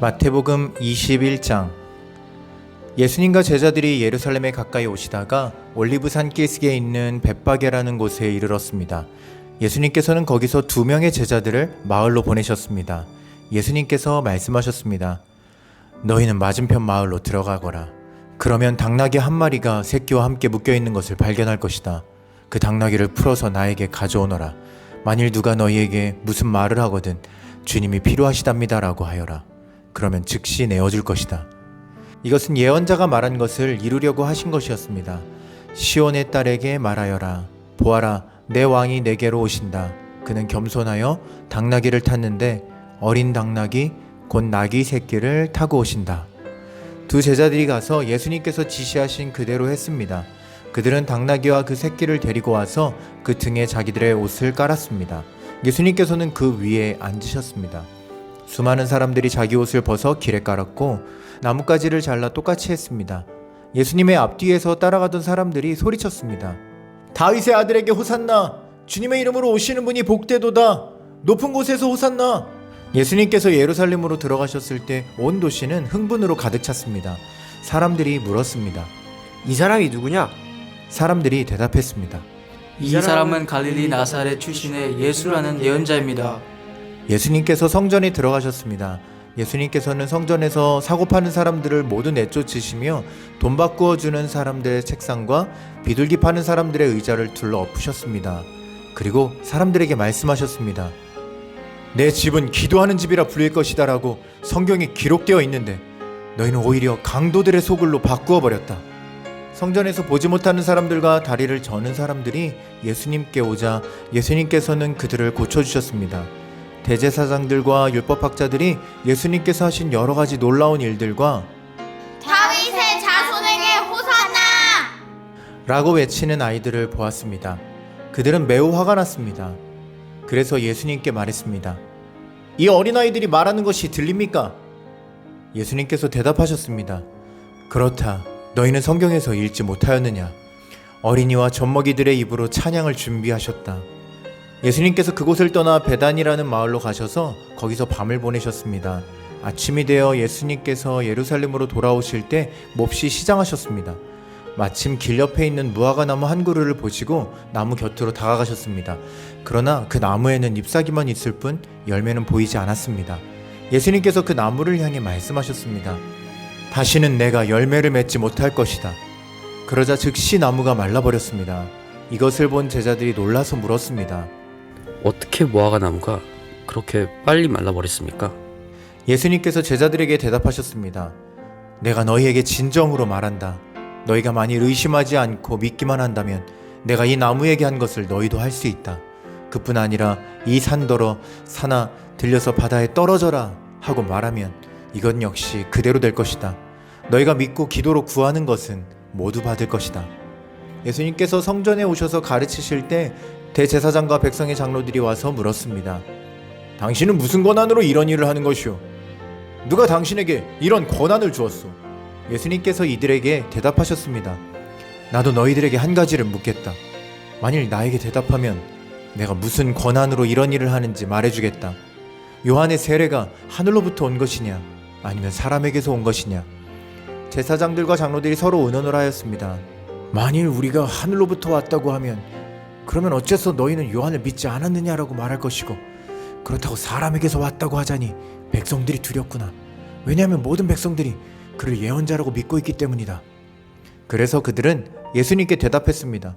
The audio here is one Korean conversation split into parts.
마태복음 21장. 예수님과 제자들이 예루살렘에 가까이 오시다가 올리브산 길스에 있는 벳바게라는 곳에 이르렀습니다. 예수님께서는 거기서 2명의 제자들을 마을로 보내셨습니다. 예수님께서 말씀하셨습니다. 너희는 맞은편 마을로 들어가거라. 그러면 당나귀 한 마리가 새끼와 함께 묶여있는 것을 발견할 것이다. 그 당나귀를 풀어서 나에게 가져오너라. 만일 누가 너희에게 무슨 말을 하거든 주님이 필요하시답니다 라고 하여라. 그러면 즉시 내어줄 것이다. 이것은 예언자가 말한 것을 이루려고 하신 것이었습니다. 시온의 딸에게 말하여라. 보아라, 내 왕이 내게로 오신다. 그는 겸손하여 당나귀를 탔는데 어린 당나귀 곧 나귀 새끼를 타고 오신다. 2 제자들이 가서 예수님께서 지시하신 그대로 했습니다. 그들은 당나귀와 그 새끼를 데리고 와서 그 등에 자기들의 옷을 깔았습니다. 예수님께서는 그 위에 앉으셨습니다. 수많은 사람들이 자기 옷을 벗어 길에 깔았고 나뭇가지를 잘라 똑같이 했습니다. 예수님의 앞뒤에서 따라가던 사람들이 소리쳤습니다. 다윗의 아들에게 호산나! 주님의 이름으로 오시는 분이 복되도다! 높은 곳에서 호산나! 예수님께서 예루살렘으로 들어가셨을 때 온 도시는 흥분으로 가득 찼습니다. 사람들이 물었습니다. 이 사람이 누구냐? 사람들이 대답했습니다. 이 사람은 갈릴리 나사렛 출신의 예수라는 예언자입니다. 예수님께서 성전에 들어가셨습니다. 예수님께서는 성전에서 사고 파는 사람들을 모두 내쫓으시며 돈 바꾸어 주는 사람들의 책상과 비둘기 파는 사람들의 의자를 둘러 엎으셨습니다. 그리고 사람들에게 말씀하셨습니다. 내 집은 기도하는 집이라 불릴 것이다 라고 성경에 기록되어 있는데 너희는 오히려 강도들의 소굴로 바꾸어 버렸다. 성전에서 보지 못하는 사람들과 다리를 저는 사람들이 예수님께 오자 예수님께서는 그들을 고쳐주셨습니다. 대제사장들과 율법학자들이 예수님께서 하신 여러 가지 놀라운 일들과 다윗의 자손에게 호산나! 라고 외치는 아이들을 보았습니다. 그들은 매우 화가 났습니다. 그래서 예수님께 말했습니다. 이 어린아이들이 말하는 것이 들립니까? 예수님께서 대답하셨습니다. 그렇다. 너희는 성경에서 읽지 못하였느냐? 어린이와 젖먹이들의 입으로 찬양을 준비하셨다. 예수님께서 그곳을 떠나 베단이라는 마을로 가셔서 거기서 밤을 보내셨습니다. 아침이 되어 예수님께서 예루살렘으로 돌아오실 때 몹시 시장하셨습니다. 마침 길 옆에 있는 무화과 나무 한 그루를 보시고 나무 곁으로 다가가셨습니다. 그러나 그 나무에는 잎사귀만 있을 뿐 열매는 보이지 않았습니다. 예수님께서 그 나무를 향해 말씀하셨습니다. 다시는 내가 열매를 맺지 못할 것이다. 그러자 즉시 나무가 말라버렸습니다. 이것을 본 제자들이 놀라서 물었습니다. 어떻게 무화과 나무가 그렇게 빨리 말라버렸습니까? 예수님께서 제자들에게 대답하셨습니다. 내가 너희에게 진정으로 말한다. 너희가 만일 의심하지 않고 믿기만 한다면 내가 이 나무에게 한 것을 너희도 할 수 있다. 그뿐 아니라 이 산더러 산아 들려서 바다에 떨어져라 하고 말하면 이건 역시 그대로 될 것이다. 너희가 믿고 기도로 구하는 것은 모두 받을 것이다. 예수님께서 성전에 오셔서 가르치실 때 대제사장과 백성의 장로들이 와서 물었습니다. 당신은 무슨 권한으로 이런 일을 하는 것이오? 누가 당신에게 이런 권한을 주었소? 예수님께서 이들에게 대답하셨습니다. 나도 너희들에게 한 가지를 묻겠다. 만일 나에게 대답하면 내가 무슨 권한으로 이런 일을 하는지 말해주겠다. 요한의 세례가 하늘로부터 온 것이냐 아니면 사람에게서 온 것이냐? 제사장들과 장로들이 서로 의논을 하였습니다. 만일 우리가 하늘로부터 왔다고 하면 그러면 어째서 너희는 요한을 믿지 않았느냐라고 말할 것이고, 그렇다고 사람에게서 왔다고 하자니 백성들이 두렵구나. 왜냐하면 모든 백성들이 그를 예언자라고 믿고 있기 때문이다. 그래서 그들은 예수님께 대답했습니다.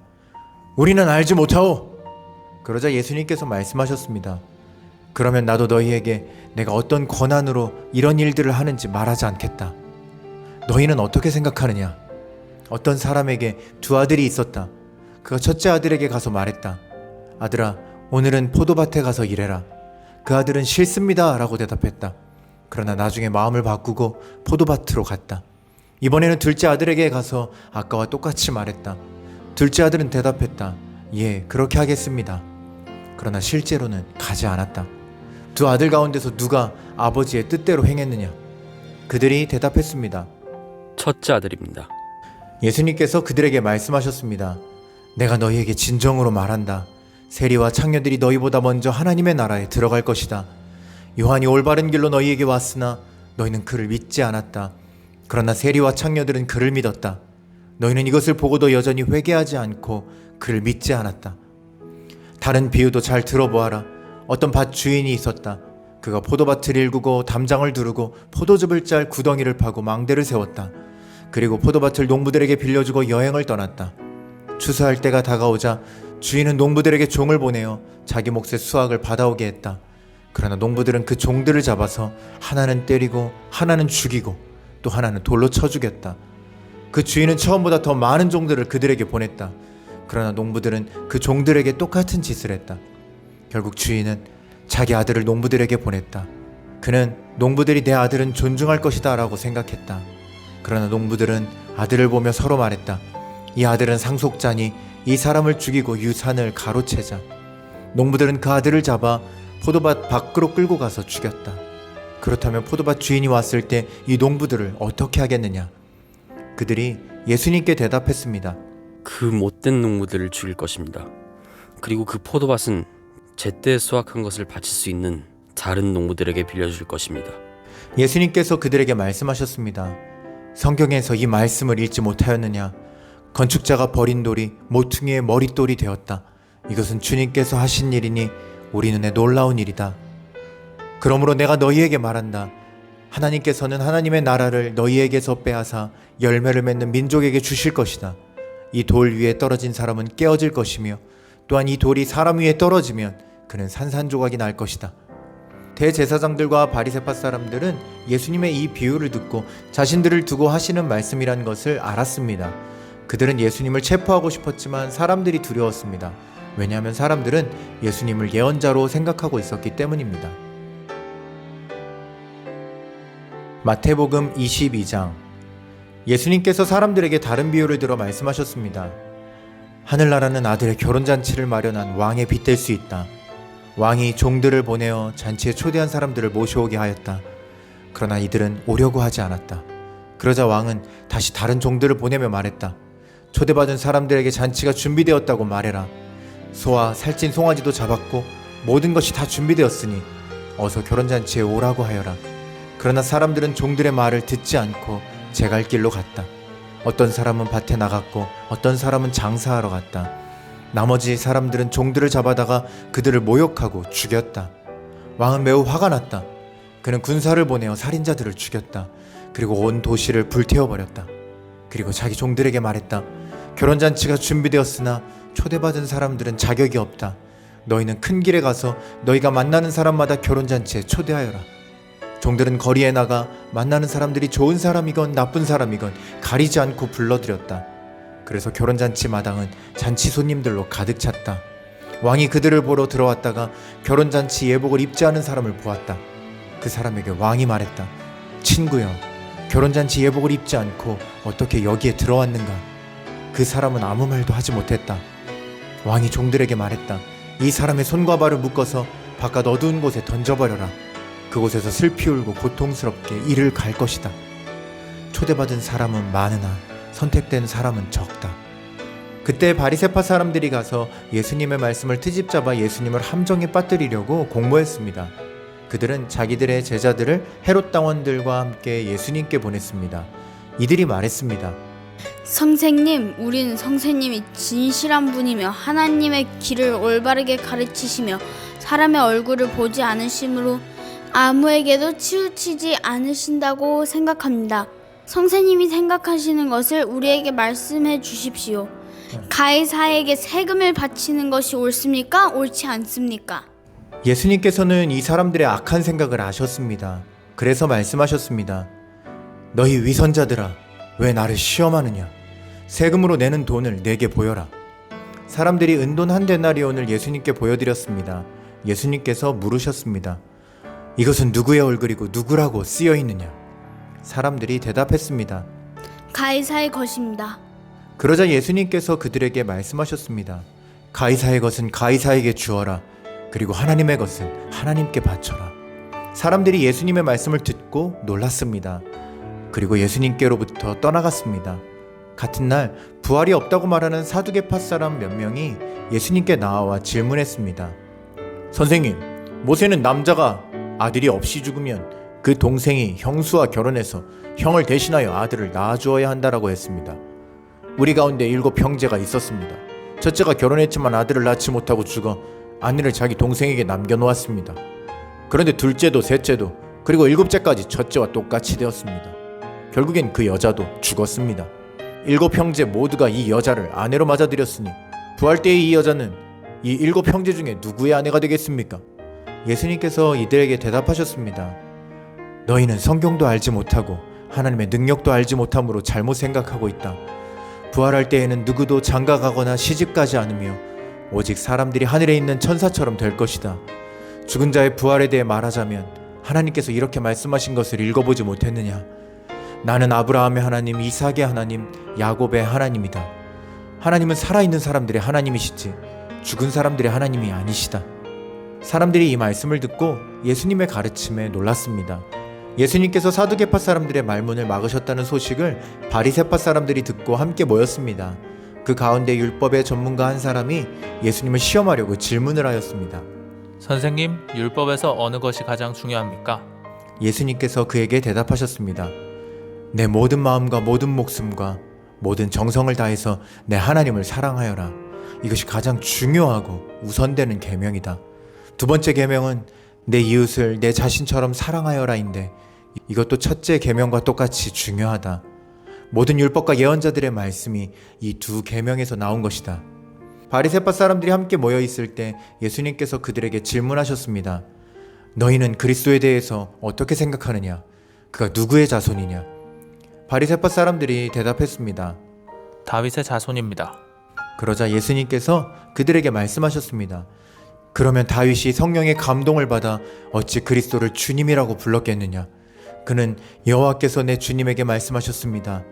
우리는 알지 못하오. 그러자 예수님께서 말씀하셨습니다. 그러면 나도 너희에게 내가 어떤 권한으로 이런 일들을 하는지 말하지 않겠다. 너희는 어떻게 생각하느냐? 어떤 사람에게 2 아들이 있었다. 그가 첫째 아들에게 가서 말했다. 아들아, 오늘은 포도밭에 가서 일해라. 그 아들은 싫습니다 라고 대답했다. 그러나 나중에 마음을 바꾸고 포도밭으로 갔다. 이번에는 둘째 아들에게 가서 아까와 똑같이 말했다. 둘째 아들은 대답했다. 예, 그렇게 하겠습니다. 그러나 실제로는 가지 않았다. 2 아들 가운데서 누가 아버지의 뜻대로 행했느냐? 그들이 대답했습니다. 첫째 아들입니다. 예수님께서 그들에게 말씀하셨습니다. 내가 너희에게 진정으로 말한다. 세리와 창녀들이 너희보다 먼저 하나님의 나라에 들어갈 것이다. 요한이 올바른 길로 너희에게 왔으나 너희는 그를 믿지 않았다. 그러나 세리와 창녀들은 그를 믿었다. 너희는 이것을 보고도 여전히 회개하지 않고 그를 믿지 않았다. 다른 비유도 잘 들어보아라. 어떤 밭 주인이 있었다. 그가 포도밭을 일구고 담장을 두르고 포도즙을 짤 구덩이를 파고 망대를 세웠다. 그리고 포도밭을 농부들에게 빌려주고 여행을 떠났다. 추수할 때가 다가오자 주인은 농부들에게 종을 보내어 자기 몫의 수확을 받아오게 했다. 그러나 농부들은 그 종들을 잡아서 하나는 때리고 하나는 죽이고 또 하나는 돌로 쳐 죽였다. 그 주인은 처음보다 더 많은 종들을 그들에게 보냈다. 그러나 농부들은 그 종들에게 똑같은 짓을 했다. 결국 주인은 자기 아들을 농부들에게 보냈다. 그는 농부들이 내 아들은 존중할 것이다 라고 생각했다. 그러나 농부들은 아들을 보며 서로 말했다. 이 아들은 상속자니 이 사람을 죽이고 유산을 가로채자. 농부들은 그 아들을 잡아 포도밭 밖으로 끌고 가서 죽였다. 그렇다면 포도밭 주인이 왔을 때 이 농부들을 어떻게 하겠느냐? 그들이 예수님께 대답했습니다. 그 못된 농부들을 죽일 것입니다. 그리고 그 포도밭은 제때 수확한 것을 바칠 수 있는 다른 농부들에게 빌려줄 것입니다. 예수님께서 그들에게 말씀하셨습니다. 성경에서 이 말씀을 읽지 못하였느냐? 건축자가 버린 돌이 모퉁이의 머릿돌이 되었다. 이것은 주님께서 하신 일이니 우리 눈에 놀라운 일이다. 그러므로 내가 너희에게 말한다. 하나님께서는 하나님의 나라를 너희에게서 빼앗아 열매를 맺는 민족에게 주실 것이다. 이 돌 위에 떨어진 사람은 깨어질 것이며 또한 이 돌이 사람 위에 떨어지면 그는 산산조각이 날 것이다. 대제사장들과 바리새파 사람들은 예수님의 이 비유를 듣고 자신들을 두고 하시는 말씀이란 것을 알았습니다. 그들은 예수님을 체포하고 싶었지만 사람들이 두려웠습니다. 왜냐하면 사람들은 예수님을 예언자로 생각하고 있었기 때문입니다. 마태복음 22장. 예수님께서 사람들에게 다른 비유를 들어 말씀하셨습니다. 하늘나라는 아들의 결혼잔치를 마련한 왕에 빗댈 수 있다. 왕이 종들을 보내어 잔치에 초대한 사람들을 모셔오게 하였다. 그러나 이들은 오려고 하지 않았다. 그러자 왕은 다시 다른 종들을 보내며 말했다. 초대받은 사람들에게 잔치가 준비되었다고 말해라. 소와 살찐 송아지도 잡았고 모든 것이 다 준비되었으니 어서 결혼잔치에 오라고 하여라. 그러나 사람들은 종들의 말을 듣지 않고 제 갈 길로 갔다. 어떤 사람은 밭에 나갔고 어떤 사람은 장사하러 갔다. 나머지 사람들은 종들을 잡아다가 그들을 모욕하고 죽였다. 왕은 매우 화가 났다. 그는 군사를 보내어 살인자들을 죽였다. 그리고 온 도시를 불태워버렸다. 그리고 자기 종들에게 말했다. 결혼잔치가 준비되었으나 초대받은 사람들은 자격이 없다. 너희는 큰 길에 가서 너희가 만나는 사람마다 결혼잔치에 초대하여라. 종들은 거리에 나가 만나는 사람들이 좋은 사람이건 나쁜 사람이건 가리지 않고 불러들였다. 그래서 결혼잔치 마당은 잔치 손님들로 가득 찼다. 왕이 그들을 보러 들어왔다가 결혼잔치 예복을 입지 않은 사람을 보았다. 그 사람에게 왕이 말했다. 친구여, 결혼잔치 예복을 입지 않고 어떻게 여기에 들어왔는가? 그 사람은 아무 말도 하지 못했다. 왕이 종들에게 말했다. 이 사람의 손과 발을 묶어서 바깥 어두운 곳에 던져버려라. 그곳에서 슬피 울고 고통스럽게 이를 갈 것이다. 초대받은 사람은 많으나 선택된 사람은 적다. 그때 바리새파 사람들이 가서 예수님의 말씀을 트집잡아 예수님을 함정에 빠뜨리려고 공모했습니다. 그들은 자기들의 제자들을 헤롯 당원들과 함께 예수님께 보냈습니다. 이들이 말했습니다. 선생님, 우리는 선생님이 진실한 분이며 하나님의 길을 올바르게 가르치시며 사람의 얼굴을 보지 않으심으로 아무에게도 치우치지 않으신다고 생각합니다. 선생님이 생각하시는 것을 우리에게 말씀해 주십시오. 가이사에게 세금을 바치는 것이 옳습니까? 옳지 않습니까? 예수님께서는 이 사람들의 악한 생각을 아셨습니다. 그래서 말씀하셨습니다. 너희 위선자들아, 왜 나를 시험하느냐? 세금으로 내는 돈을 내게 보여라. 사람들이 은돈 한 데나리온을 예수님께 보여드렸습니다. 예수님께서 물으셨습니다. 이것은 누구의 얼굴이고 누구라고 쓰여 있느냐? 사람들이 대답했습니다. 가이사의 것입니다. 그러자 예수님께서 그들에게 말씀하셨습니다. 가이사의 것은 가이사에게 주어라. 그리고 하나님의 것은 하나님께 바쳐라. 사람들이 예수님의 말씀을 듣고 놀랐습니다. 그리고 예수님께로부터 떠나갔습니다. 같은 날 부활이 없다고 말하는 사두개파 사람 몇 명이 예수님께 나와 질문했습니다. 선생님, 모세는 남자가 아들이 없이 죽으면 그 동생이 형수와 결혼해서 형을 대신하여 아들을 낳아주어야 한다라고 했습니다. 우리 가운데 7 형제가 있었습니다. 첫째가 결혼했지만 아들을 낳지 못하고 죽어 아내를 자기 동생에게 남겨놓았습니다. 그런데 둘째도 셋째도 그리고 7째까지 첫째와 똑같이 되었습니다. 결국엔 그 여자도 죽었습니다. 7 형제 모두가 이 여자를 아내로 맞아들였으니 부활 때의 이 여자는 이 7 형제 중에 누구의 아내가 되겠습니까? 예수님께서 이들에게 대답하셨습니다. 너희는 성경도 알지 못하고 하나님의 능력도 알지 못함으로 잘못 생각하고 있다. 부활할 때에는 누구도 장가가거나 시집가지 않으며 오직 사람들이 하늘에 있는 천사처럼 될 것이다. 죽은 자의 부활에 대해 말하자면 하나님께서 이렇게 말씀하신 것을 읽어보지 못했느냐? 나는 아브라함의 하나님, 이삭의 하나님, 야곱의 하나님이다. 하나님은 살아있는 사람들의 하나님이시지 죽은 사람들의 하나님이 아니시다. 사람들이 이 말씀을 듣고 예수님의 가르침에 놀랐습니다. 예수님께서 사두개파 사람들의 말문을 막으셨다는 소식을 바리새파 사람들이 듣고 함께 모였습니다. 그 가운데 율법의 전문가 한 사람이 예수님을 시험하려고 질문을 하였습니다. 선생님, 율법에서 어느 것이 가장 중요합니까? 예수님께서 그에게 대답하셨습니다. 내 모든 마음과 모든 목숨과 모든 정성을 다해서 내 하나님을 사랑하여라. 이것이 가장 중요하고 우선되는 계명이다. 두 번째 계명은 내 이웃을 내 자신처럼 사랑하여라인데 이것도 첫째 계명과 똑같이 중요하다. 모든 율법과 예언자들의 말씀이 이 두 계명에서 나온 것이다. 바리새파 사람들이 함께 모여 있을 때 예수님께서 그들에게 질문하셨습니다. 너희는 그리스도에 대해서 어떻게 생각하느냐? 그가 누구의 자손이냐? 바리새파 사람들이 대답했습니다. 다윗의 자손입니다. 그러자 예수님께서 그들에게 말씀하셨습니다. 그러면 다윗이 성령의 감동을 받아 어찌 그리스도를 주님이라고 불렀겠느냐? 그는 여호와께서 내 주님에게 말씀하셨습니다.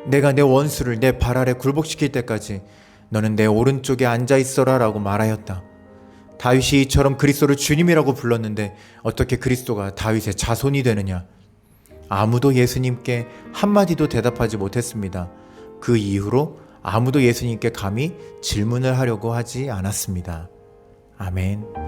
내가 내 원수를 내 발 아래 굴복시킬 때까지 너는 내 오른쪽에 앉아 있어라 라고 말하였다. 다윗이 이처럼 그리스도를 주님이라고 불렀는데 어떻게 그리스도가 다윗의 자손이 되느냐? 아무도 예수님께 한마디도 대답하지 못했습니다. 그 이후로 아무도 예수님께 감히 질문을 하려고 하지 않았습니다. 아멘.